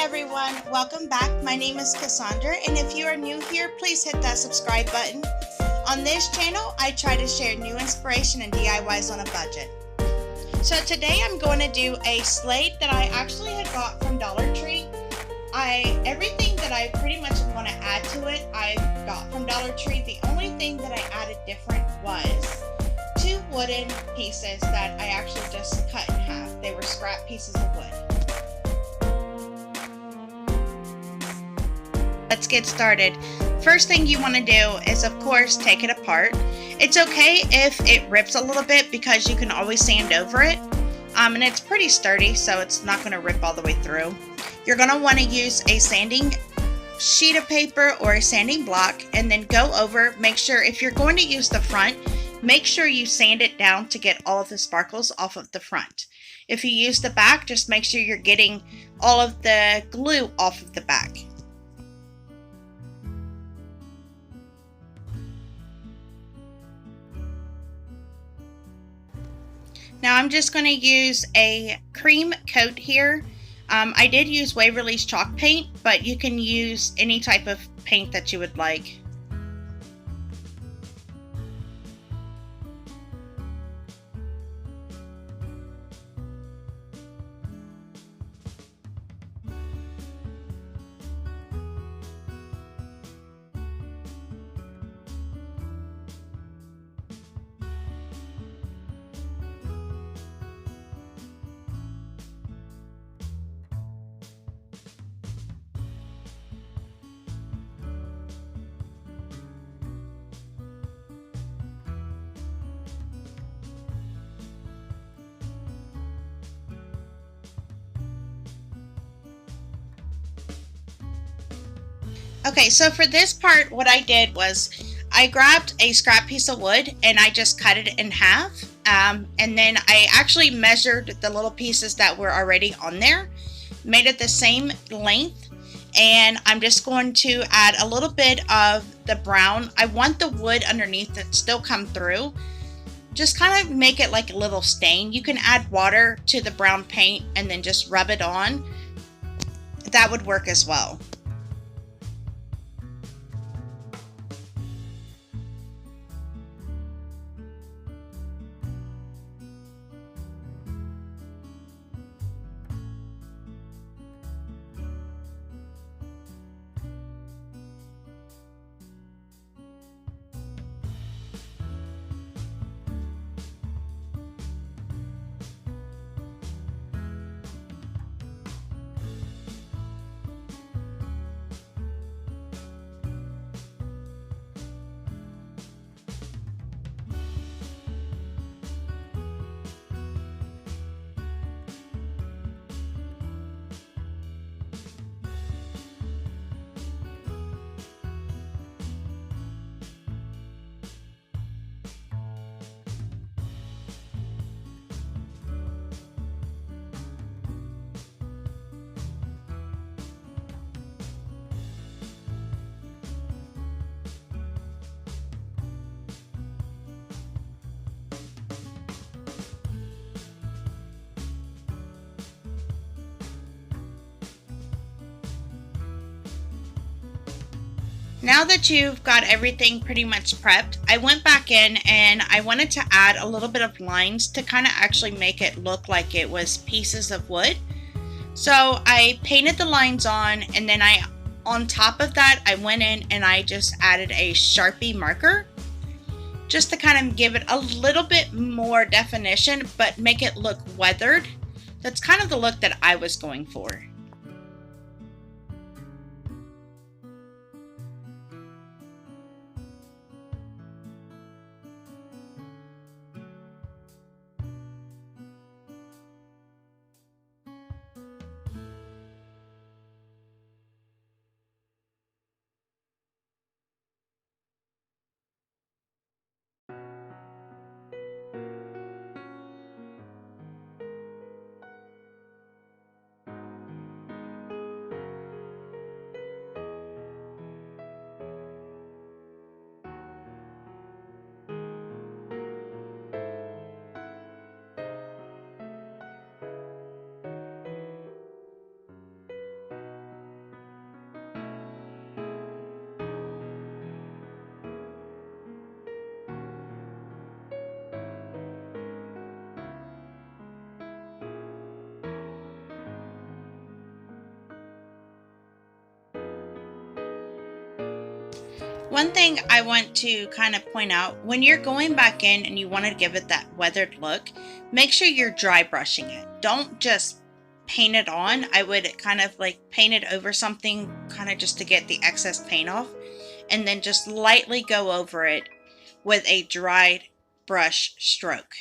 everyone, welcome back. My name is Cassandra, and if you are new here, please hit that subscribe button. On this channel, I try to share new inspiration and DIYs on a budget. So today I'm going to do a sled that I actually had got from Dollar Tree. Everything that I pretty much want to add to it, I got from Dollar Tree. The only thing that I added different was 2 wooden pieces that I actually just cut in half. They were scrap pieces of wood. Let's get started. First thing you want to do is, of course, take it apart. It's okay if it rips a little bit because you can always sand over it. And it's pretty sturdy, so it's not going to rip all the way through. You're going to want to use a sanding sheet of paper or a sanding block and then go over. Make sure if you're going to use the front, make sure you sand it down to get all of the sparkles off of the front. If you use the back, just make sure you're getting all of the glue off of the back. Now I'm just going to use a cream coat here. I did use Waverly's chalk paint, but you can use any type of paint that you would like. Okay, so for this part, what I did was I grabbed a scrap piece of wood and I just cut it in half. And then I actually measured the little pieces that were already on there, made it the same length, and I'm just going to add a little bit of the brown. I want the wood underneath to still come through. Just kind of make it like a little stain. You can add water to the brown paint and then just rub it on. That would work as well. Now that you've got everything pretty much prepped, I went back in and I wanted to add a little bit of lines to kind of actually make it look like it was pieces of wood. So I painted the lines on, and then on top of that, I went in and I just added a Sharpie marker just to kind of give it a little bit more definition, but make it look weathered. That's kind of the look that I was going for. One thing I want to kind of point out, when you're going back in and you want to give it that weathered look, make sure you're dry brushing it. Don't just paint it on. I would kind of like paint it over something kind of just to get the excess paint off, and then just lightly go over it with a dried brush stroke.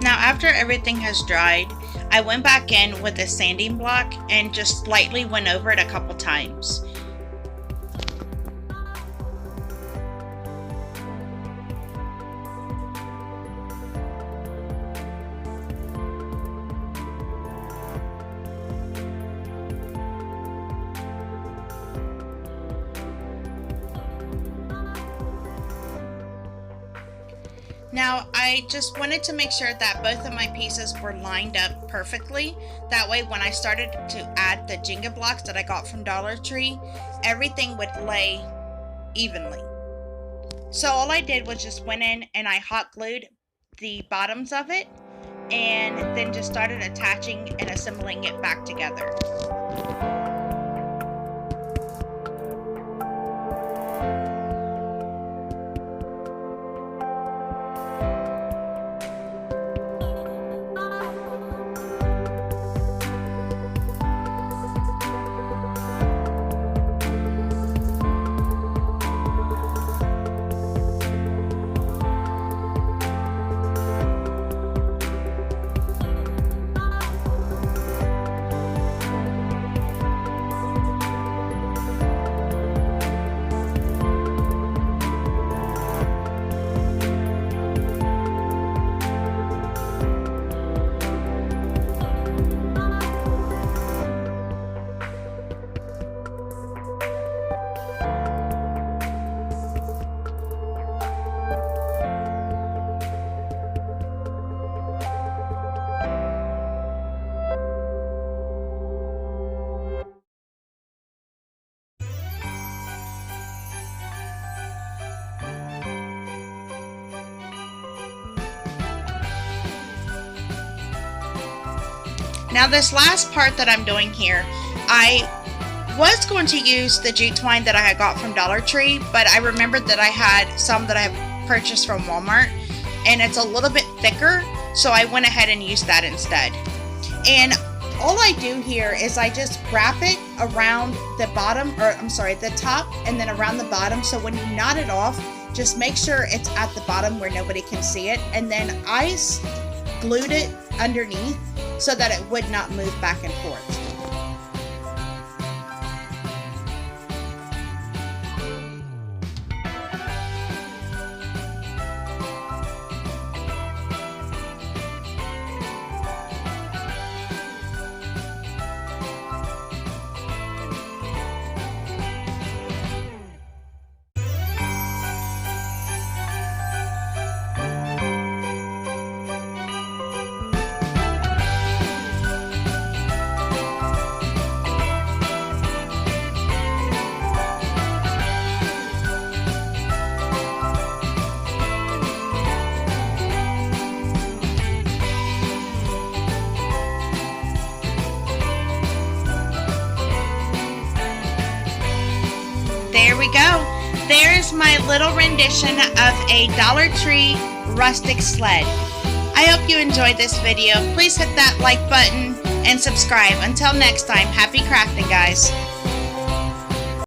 Now after everything has dried, I went back in with a sanding block and just lightly went over it a couple times. Now I just wanted to make sure that both of my pieces were lined up perfectly. That way when I started to add the Jenga blocks that I got from Dollar Tree, everything would lay evenly. So all I did was just went in and I hot glued the bottoms of it and then just started attaching and assembling it back together. Now this last part that I'm doing here, I was going to use the jute twine that I had got from Dollar Tree, but I remembered that I had some that I have purchased from Walmart and it's a little bit thicker, so I went ahead and used that instead. And all I do here is I just wrap it around the bottom, or I'm sorry, the top, and then around the bottom, so when you knot it off, just make sure it's at the bottom where nobody can see it, and then I glued it underneath so that it would not move back and forth. you go. There's my little rendition of a Dollar Tree rustic sled. I hope you enjoyed this video. Please hit that like button and subscribe. Until next time, happy crafting, guys.